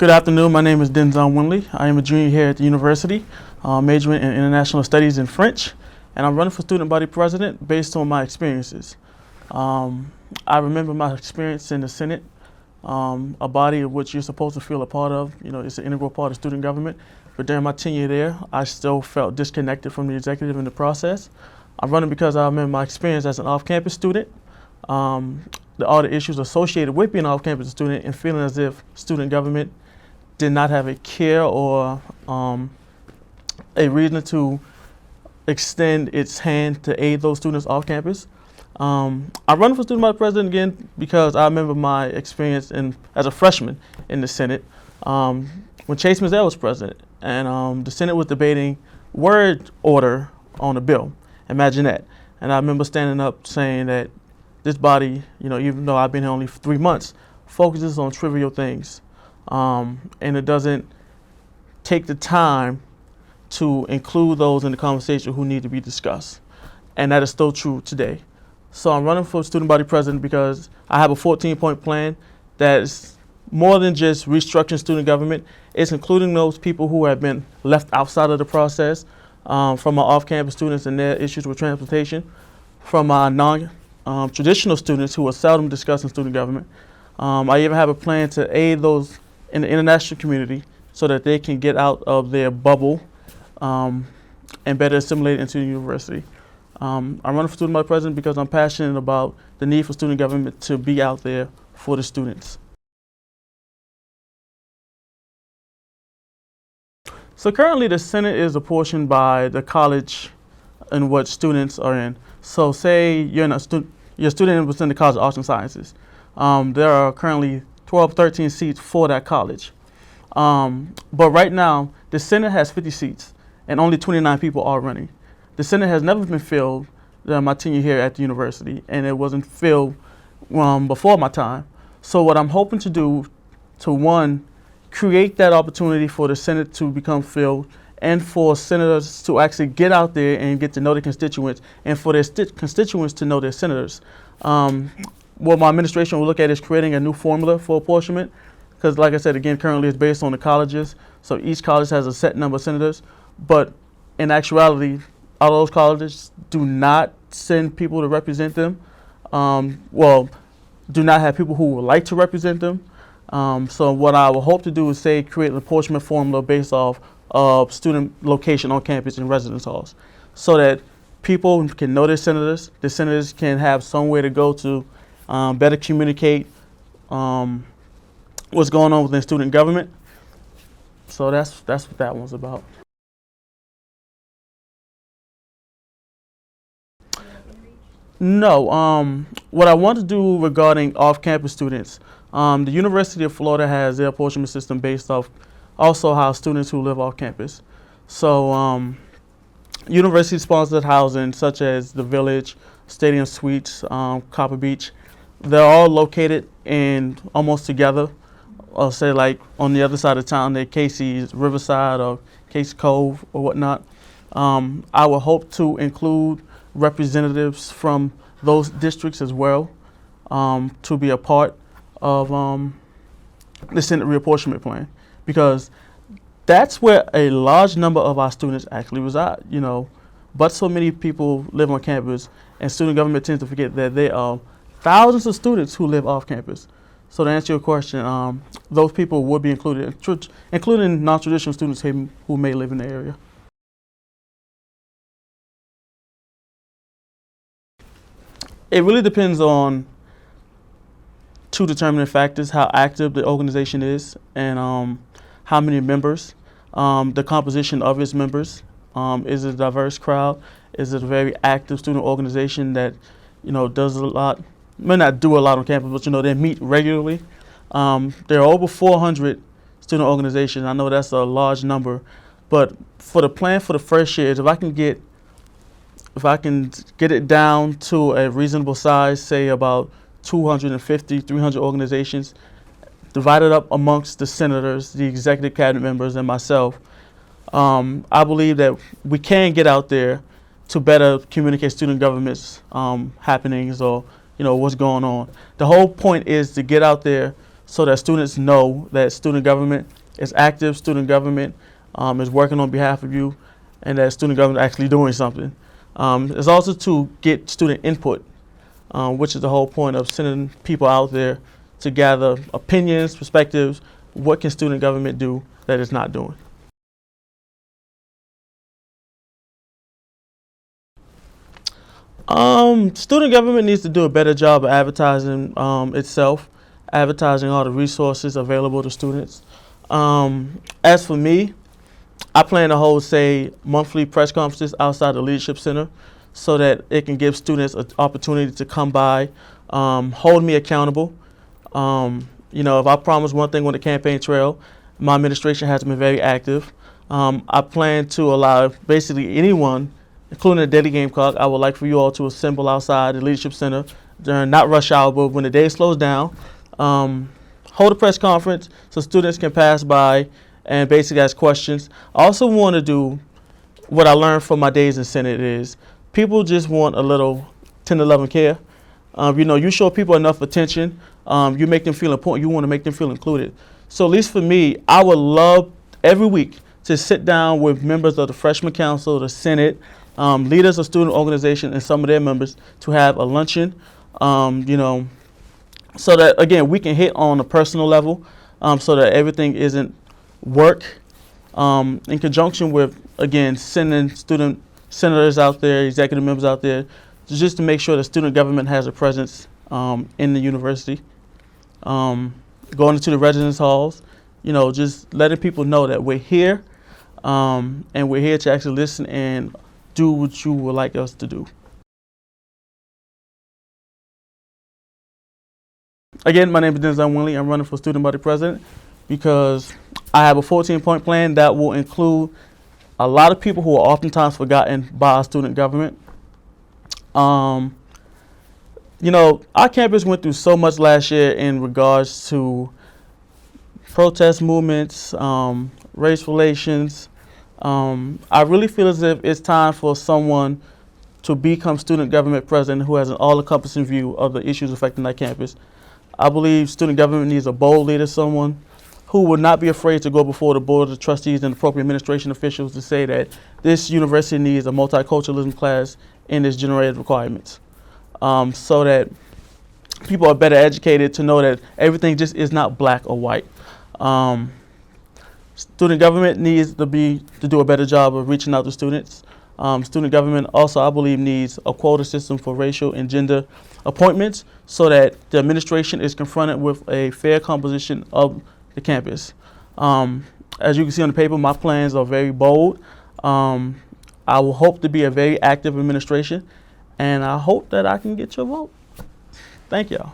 Good afternoon. My name is Dennzon Winley. I am a junior here at the university, majoring in international studies and French, and I'm running for student body president based on my experiences. I remember my experience in the Senate, a body of which you're supposed to feel a part of. You know, it's an integral part of student government. But during my tenure there, I still felt disconnected from the executive in the process. I'm running because I remember my experience as an off-campus student, all the issues associated with being an off-campus student, and feeling as if student government did not have a care or a reason to extend its hand to aid those students off campus. I run for student body president again because I remember my experience as a freshman in the Senate when Chase Mizell was president, and the Senate was debating word order on a bill. Imagine that. And I remember standing up saying that this body, you know, even though I've been here only for 3 months, focuses on trivial things. And it doesn't take the time to include those in the conversation who need to be discussed. And that is still true today. So I'm running for student body president because I have a 14-point plan that is more than just restructuring student government. It's including those people who have been left outside of the process, from our off-campus students and their issues with transportation, from our non-traditional students who are seldom discussing student government. I even have a plan to aid those in the international community so that they can get out of their bubble and better assimilate into the university. I'm running for student body president because I'm passionate about the need for student government to be out there for the students. So currently the Senate is apportioned by the college in what students are in. So say you're a student within the College of Arts and Sciences. There are currently 12, 13 seats for that college. But right now, the Senate has 50 seats and only 29 people are running. The Senate has never been filled during my tenure here at the university, and it wasn't filled before my time. So what I'm hoping to do to, one, create that opportunity for the Senate to become filled and for senators to actually get out there and get to know their constituents and for their constituents to know their senators. What my administration will look at is creating a new formula for apportionment because, like I said, again, currently it's based on the colleges. So each college has a set number of senators. But in actuality, all those colleges do not send people to represent them. Do not have people who would like to represent them. So what I will hope to do is create an apportionment formula based off of student location on campus and residence halls so that people can know their senators. The senators can have somewhere to go to better communicate what's going on within student government. So that's what that one's about. No, what I want to do regarding off-campus students, the University of Florida has their apportionment system based off also how students who live off campus. So university-sponsored housing such as the Village, Stadium Suites, Copper Beach, they're all located in almost together. I'll say like on the other side of town, they're Casey's Riverside or Casey Cove or whatnot. I would hope to include representatives from those districts as well to be a part of the Senate reapportionment plan, because that's where a large number of our students actually reside, you know. But so many people live on campus, and student government tends to forget that there are thousands of students who live off campus. So to answer your question, those people would be included, including non-traditional students who may live in the area. It really depends on two determining factors: how active the organization is and how many members, the composition of its members. Is it a diverse crowd? Is it a very active student organization that, you know, does a lot, may not do a lot on campus, but, you know, they meet regularly? There are over 400 student organizations. I know that's a large number, but for the plan for the first year is if I can get it down to a reasonable size, say about 250, 300 organizations, divided up amongst the senators, the executive cabinet members, and myself, I believe that we can get out there to better communicate student government's happenings or, you know, what's going on. The whole point is to get out there so that students know that student government is active, student government is working on behalf of you, and that student government is actually doing something. It's also to get student input, which is the whole point of sending people out there to gather opinions, perspectives. What can student government do that it's not doing? Student government needs to do a better job of advertising itself, advertising all the resources available to students. As for me, I plan to hold, say, monthly press conferences outside the Leadership Center so that it can give students an opportunity to come by, hold me accountable. You know, if I promise one thing on the campaign trail, my administration has been very active. I plan to allow basically anyone, including the daily Gamecock, I would like for you all to assemble outside the Leadership Center during not rush hour, but when the day slows down. Hold a press conference so students can pass by and basically ask questions. I also want to do what I learned from my days in Senate is people just want a little tender love and care. You know, you show people enough attention, you make them feel important, you want to make them feel included. So at least for me, I would love every week to sit down with members of the freshman council, the Senate, leaders of student organizations and some of their members to have a luncheon, you know, so that, again, we can hit on a personal level so that everything isn't work in conjunction with, again, sending student senators out there, executive members out there, just to make sure that student government has a presence in the university. Going into the residence halls, you know, just letting people know that we're here and we're here to actually listen and do what you would like us to do. Again, my name is Dennzon Winley. I'm running for student body president because I have a 14-point plan that will include a lot of people who are oftentimes forgotten by our student government. You know, our campus went through so much last year in regards to protest movements, race relations. I really feel as if it's time for someone to become student government president who has an all-encompassing view of the issues affecting our campus. I believe student government needs a bold leader, someone who would not be afraid to go before the board of trustees and appropriate administration officials to say that this university needs a multiculturalism class in its generated requirements, so that people are better educated to know that everything just is not black or white. Student government needs to do a better job of reaching out to students. Student government also, I believe, needs a quota system for racial and gender appointments so that the administration is confronted with a fair composition of the campus. As you can see on the paper, my plans are very bold. I will hope to be a very active administration, and I hope that I can get your vote. Thank y'all.